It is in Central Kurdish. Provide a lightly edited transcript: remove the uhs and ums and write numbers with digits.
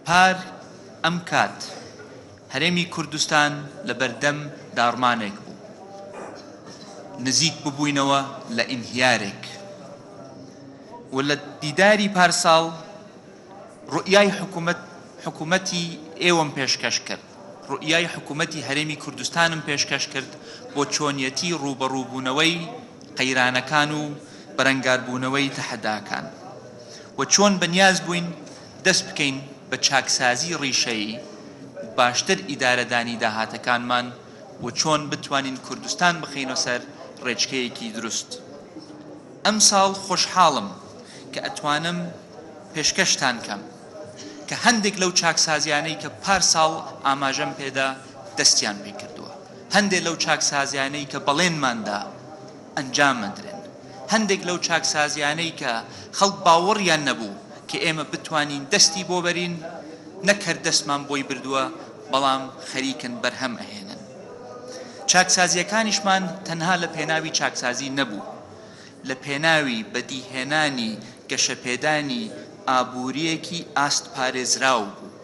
پار ئەم کات هەرێمی کوردستان لە بەردەم داڕمانێک بوو، نزیک ببووینەوە لە ئینهیارێک، و لە دیداری پارساڵ ڕوئیای حکومەتی ئێوەم پێشکەش کرد، ڕوئیای حکومەتی هەرێمی کوردستانم پێشکەش کرد بۆ چۆنیەتی ڕوبەڕووبوونەوەی قەیرانەکان و بەرەنگاربوونەوەی تەحەداکان، و چۆن بەنیاز بووین دەست بکەین بە چاکسازی ڕیشەیی باشتر ئیدارەدانی داهاتەکانمان، و چۆن بتوانین کوردستان بخەینە سەر ڕێچکەیەکی دروست. ئەم ساڵ خۆشحاڵم کە ئەتوانم پێشکەشتان کەم کە هەندێک لەو چاکسازیانەی کە پارساڵ ئاماژەم پێدا دەستیان پێ کردووە، هەندێک لەو چاکسازیانەی کە بەڵێنماندا ئەنجام مەدرێن، هەندێک لەو چاکسازیانەی کە خەڵک باوەڕیان نەبوو کە ئێمە بتوانین دەستی بۆ بەرین، نەکرد دەستمان بۆی بردووە، بەڵام خەریکن بەرهەم ئەهێنن. چاکسازیەکانیشمان تەنها لە پێناوی چاکسازی نەبوو، لە پێناوی بەدیهێنانی گەشەپێدانی ئابوووریەکی ئاست پارێزراو بوو،